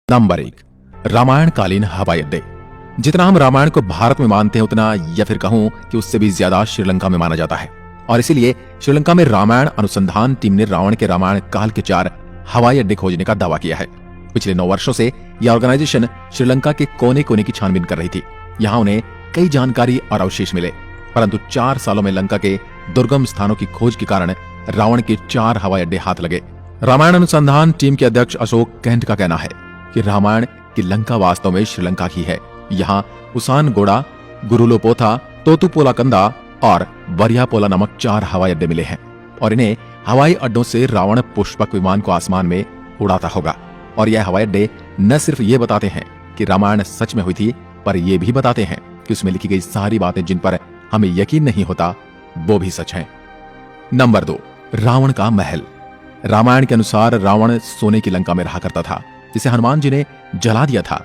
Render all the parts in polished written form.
Number 1, Ramayan कालीन हवाई अड्डे। जितना हम रामायण को भारत में मानते हैं उतना, या फिर कहूं कि उससे भी ज्यादा श्रीलंका में माना जाता है। और इसीलिए श्रीलंका में रामायण अनुसंधान टीम ने रावण के रामायण काल के 4 हवाई अड्डे खोजने का दावा किया है। पिछले 9 वर्षों से यह ऑर्गेनाइजेशन श्रीलंका के कोने कोने की छानबीन कर रही थी। यहाँ उन्हें कई जानकारी और अवशेष मिले, परंतु 4 सालों में लंका के दुर्गम स्थानों की खोज के कारण रावण के 4 हवाई अड्डे हाथ लगे। रामायण अनुसंधान टीम के अध्यक्ष अशोक कैंट का कहना है कि रामायण की लंका वास्तव में श्रीलंका की है। यहाँ उसानगोड़ा, गुरुलोपोथा, तोतुपोलाकंदा और वरियापोला नामक 4 हवाई अड्डे मिले हैं और इन्हें हवाई अड्डों से रावण पुष्पक विमान को आसमान में उड़ाता होगा। और यह हवाई अड्डे न सिर्फ ये बताते हैं कि रामायण सच में हुई थी, पर यह भी बताते हैं कि उसमें लिखी गई सारी बातें जिन पर हमें यकीन नहीं होता वो भी सच हैं। नंबर 2, रावण का महल। रामायण के अनुसार रावण सोने की लंका में रहा करता था जिसे हनुमान जी ने जला दिया था।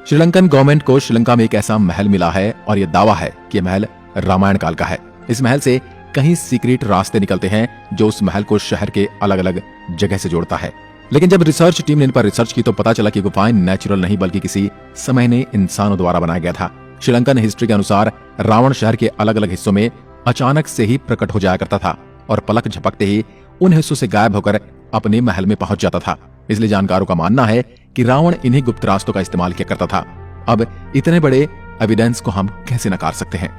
श्रीलंकन गवर्नमेंट को श्रीलंका में एक ऐसा महल मिला है और यह दावा है कि यह महल रामायण काल का है। इस महल से कई सीक्रेट रास्ते निकलते हैं जो उस महल को शहर के अलग अलग जगह से जोड़ता है। लेकिन जब रिसर्च टीम ने इन पर रिसर्च की तो पता चला कि गुफाएं नेचुरल नहीं बल्कि किसी समय ने इंसानों द्वारा बनाया गया था। श्रीलंकन हिस्ट्री के अनुसार रावण शहर के अलग अलग हिस्सों में अचानक से ही प्रकट हो जाया करता था और पलक झपकते ही उन हिस्सों से गायब होकर अपने महल में पहुंच जाता था। इसलिए जानकारों का मानना है कि रावण इन्हीं गुप्त रास्तों का इस्तेमाल किया करता था। अब इतने बड़े एविडेंस को हम कैसे नकार सकते हैं।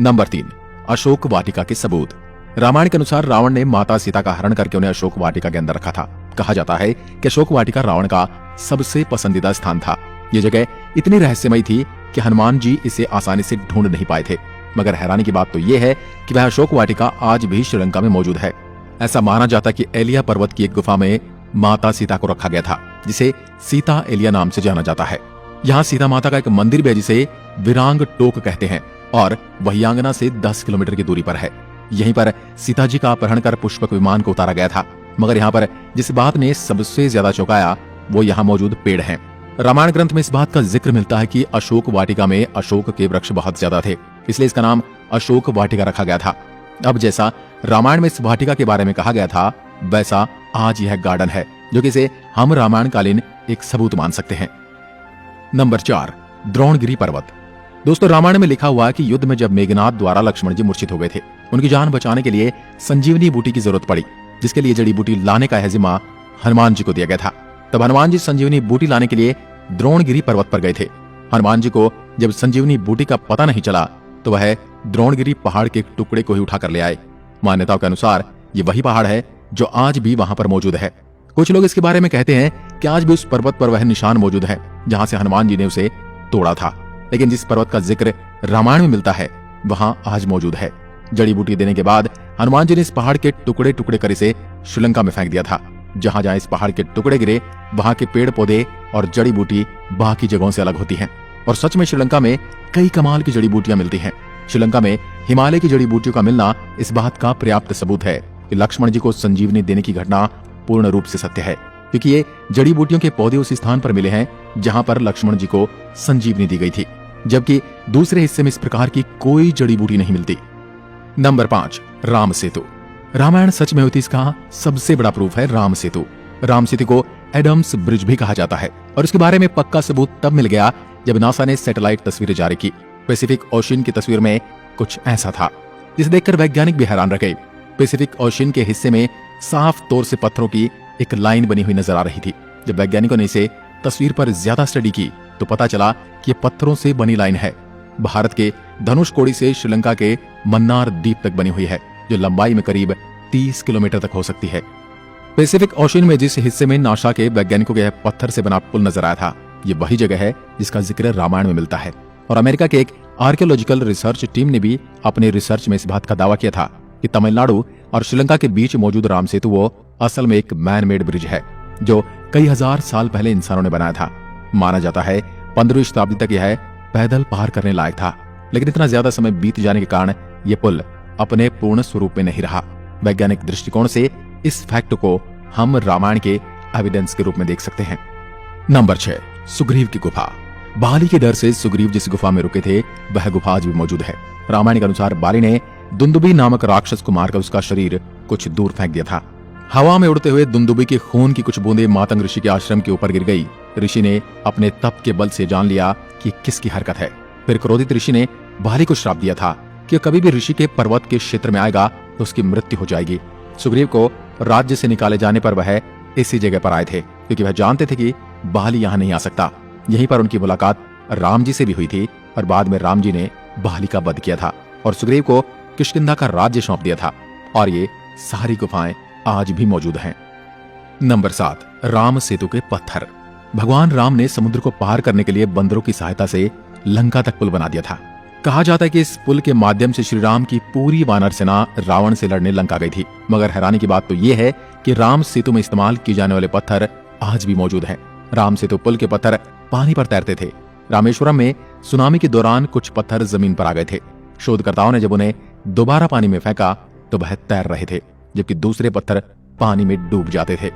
नंबर 3, अशोक वाटिका के सबूत। रामायण के अनुसार रावण ने माता सीता का हरण करके उन्हें अशोक वाटिका के अंदर रखा था। कहा जाता है कि अशोक वाटिका रावण का सबसे पसंदीदा स्थान था। ये जगह इतनी रहस्यमयी थी कि हनुमान जी इसे आसानी से ढूंढ नहीं पाए थे। मगर हैरानी की बात तो यह है कि वह अशोक वाटिका आज भी श्रीलंका में मौजूद है। ऐसा माना जाता कि एलिया पर्वत की एक गुफा में माता सीता को रखा गया था, जिसे सीता एलिया नाम से जाना जाता है। यहाँ सीता माता का एक मंदिर भी है जिसे विरांग टोक कहते हैं और वही आंगना से 10 किलोमीटर की दूरी पर है। यहीं पर सीता जी का अपहरण कर पुष्पक विमान को उतारा गया था। मगर यहाँ पर जिस बात ने सबसे ज्यादा चौंकाया वो यहाँ मौजूद पेड़ हैं। रामायण ग्रंथ में इस बात का जिक्र मिलता है कि अशोक वाटिका में अशोक के वृक्ष बहुत ज्यादा थे, इसलिए इसका नाम अशोक वाटिका रखा गया था। अब जैसा रामायण में इस वाटिका के बारे में कहा गया था, वैसा आज यह गार्डन है, जो कि इसे हम रामायण कालीन एक सबूत मान सकते हैं। नंबर 4, द्रोणगिरी पर्वत। दोस्तों, रामायण में लिखा हुआ है कि युद्ध में जब मेघनाद द्वारा लक्ष्मण जी मूर्छित हो गए थे, उनकी जान बचाने के लिए संजीवनी बूटी की जरूरत पड़ी, जिसके लिए जड़ी बूटी लाने का जिम्मा हनुमान जी को दिया गया था। तब हनुमान जी संजीवनी बूटी लाने के लिए द्रोणगिरी पर्वत पर गए थे। हनुमान जी को जब संजीवनी बूटी का पता नहीं चला तो वह द्रोणगिरी पहाड़ के एक टुकड़े को ही उठाकर ले आए। मान्यताओं के अनुसार ये वही पहाड़ है जो आज भी वहां पर मौजूद है। कुछ लोग इसके बारे में कहते हैं कि आज भी उस पर्वत पर वह निशान मौजूद है जहां से हनुमान जी ने उसे तोड़ा था। लेकिन जिस पर्वत का जिक्र रामायण में मिलता है वहां आज मौजूद है। जड़ी बूटी देने के बाद हनुमान जी ने इस पहाड़ के टुकड़े टुकड़े कर इसे श्रीलंका में फेंक दिया था। जहां जहां इस पहाड़ के टुकड़े गिरे वहां के पेड़ पौधे और जड़ी बूटी बाकी जगहों से अलग होती हैं। और सच में श्रीलंका में कई कमाल की जड़ी बूटियां मिलती हैं। श्रीलंका में हिमालय की जड़ी बूटियों का मिलना इस बात का पर्याप्त सबूत है कि लक्ष्मण जी को संजीवनी देने की घटना पूर्ण रूप से सत्य है, क्योंकि ये जड़ी बूटियों के पौधे उसी स्थान पर मिले हैं जहां पर लक्ष्मण जी को संजीवनी दी गई थी, जबकि दूसरे हिस्से में इस प्रकार की कोई जड़ी बूटी नहीं मिलती। नंबर 5, राम सेतु। रामायण सच में होती इसका सबसे बड़ा प्रूफ है राम सेतु। राम सेतु को एडम्स ब्रिज भी कहा जाता है और इसके बारे में पक्का सबूत तब मिल गया जब नासा ने सैटेलाइट तस्वीरें जारी की। पैसिफिक ओशियन की तस्वीर में कुछ ऐसा था जिसे देखकर वैज्ञानिक भी हैरान रह गए। पैसिफिक ओशियन के हिस्से में साफ तौर से पत्थरों की एक लाइन बनी हुई नजर आ रही थी। जब वैज्ञानिकों ने इसे तस्वीर पर ज्यादा स्टडी की तो पता चला कि ये पत्थरों से बनी लाइन है। भारत के धनुषकोडी से श्रीलंका के मन्नार द्वीप तक बनी हुई है, जो लंबाई में करीब 30 किलोमीटर तक हो सकती है। पैसिफिक ओशियन में जिस हिस्से में नासा के वैज्ञानिकों के पत्थर से बना पुल नजर आया था, ये वही जगह है जिसका जिक्र रामायण में मिलता है। और अमेरिका के एक आर्कियोलॉजिकल रिसर्च टीम ने भी अपने रिसर्च में इस बात का दावा किया था कि तमिलनाडु और श्रीलंका के बीच मौजूद राम सेतु वो असल में एक मैन मेड ब्रिज है जो कई हजार साल पहले इंसानों ने बनाया था। माना जाता है 15वीं शताब्दी तक यह पैदल पार करने लायक था, लेकिन इतना ज्यादा समय बीत जाने के कारण यह पुल अपने पूर्ण स्वरूप में नहीं रहा। वैज्ञानिक दृष्टिकोण से इस फैक्ट को हम रामायण के एविडेंस के रूप में देख सकते हैं। नंबर 6, सुग्रीव की गुफा। बाली के डर से सुग्रीव जिस गुफा में रुके थे वह गुफा आज भी मौजूद है। रामायण के अनुसार बाली ने दुंदुबी नामक राक्षस को मारकर उसका शरीर कुछ दूर फेंक दिया था। हवा में उड़ते हुए दुंदुबी के खून की कुछ बूंदें मातंग ऋषि के आश्रम के ऊपर गिर गई ऋषि ने अपने तप के बल से जान लिया कि किसकी हरकत है। फिर क्रोधित ऋषि ने बाली को श्राप दिया था कि कभी भी ऋषि के पर्वत के क्षेत्र में आएगा तो उसकी मृत्यु हो जाएगी। सुग्रीव को राज्य से निकाले जाने पर वह इसी जगह पर आए थे, क्योंकि वह जानते थे कि बाली यहाँ नहीं आ सकता। यहीं पर उनकी मुलाकात राम जी से भी हुई थी और बाद में राम जी ने बाली का वध किया था और सुग्रीव को किष्किंधा का राज्य सौंप दिया था। और ये सारी गुफाएं आज भी मौजूद हैं। नंबर 7, राम सेतु के पत्थर। भगवान राम ने समुद्र को पार करने के लिए बंदरों की सहायता से लंका तक पुल बना दिया था। कहा जाता है कि इस पुल के माध्यम से श्री राम की पूरी वानर सेना रावण से लड़ने लंका गई थी। मगर हैरानी की बात तो यह है कि राम सेतु में इस्तेमाल किए जाने वाले पत्थर आज भी मौजूद हैं। राम सेतु पुल के पत्थर पानी पर तैरते थे। रामेश्वरम में सुनामी के दौरान कुछ पत्थर जमीन पर आ गए थे। शोधकर्ताओं ने जब उन्हें दोबारा पानी में फेंका तो वह तैर रहे थे, जबकि दूसरे पत्थर पानी में डूब जाते थे।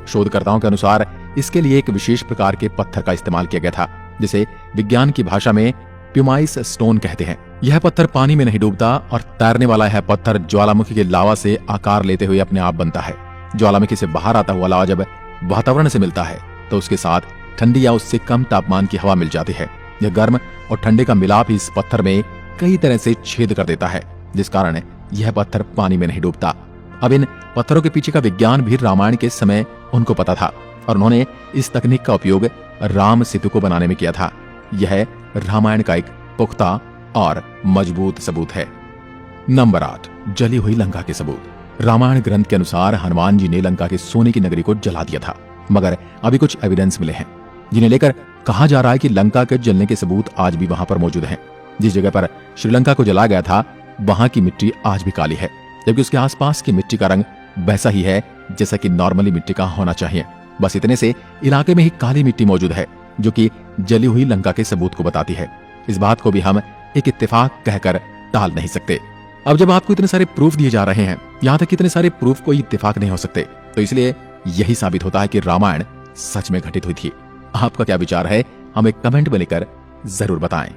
शोधकर्ताओं के अनुसार इसके लिए एक विशेष प्रकार के पत्थर का इस्तेमाल किया गया था, जिसे विज्ञान की भाषा में प्यूमाइस स्टोन कहते हैं। यह पत्थर पानी में नहीं डूबता और तैरने वाला यह पत्थर ज्वालामुखी के लावा से आकार लेते हुए अपने आप बनता है। ज्वालामुखी से बाहर आता हुआ लावा जब वातावरण से मिलता है तो उसके साथ ठंडी या उससे कम तापमान की हवा मिल जाती है। यह गर्म और ठंडे का मिलाप ही इस पत्थर में कई तरह से छेद कर देता है, जिस कारण यह पत्थर पानी में नहीं डूबता। अब इन पत्थरों के पीछे का विज्ञान भी रामायण के समय उनको पता था और उन्होंने इस तकनीक का उपयोग राम सेतु को बनाने में किया था। यह रामायण का एक पुख्ता और मजबूत सबूत है। नंबर 8, जली हुई लंका के सबूत। रामायण ग्रंथ के अनुसार हनुमान जी ने लंका के सोने की नगरी को जला दिया था, मगर अभी कुछ एविडेंस मिले हैं जिन्हें लेकर कहा जा रहा है कि लंका के जलने के सबूत आज भी वहां पर मौजूद हैं। जिस जगह पर श्रीलंका को जला गया था वहां की मिट्टी आज भी काली है, जबकि उसके आसपास की मिट्टी का रंग वैसा ही है जैसा कि नॉर्मली मिट्टी का होना चाहिए। बस इतने से इलाके में ही काली मिट्टी मौजूद है, जो कि जली हुई लंका के सबूत को बताती है। इस बात को भी हम एक इत्तेफाक कहकर टाल नहीं सकते। अब जब आपको इतने सारे प्रूफ दिए जा रहे हैं, यहाँ तक इतने सारे प्रूफ कोई इत्तेफाक नहीं हो सकते, तो इसलिए यही साबित होता है कि रामायण सच में घटित हुई थी। आपका क्या विचार है, हमें कमेंट में लिखकर जरूर बताएं।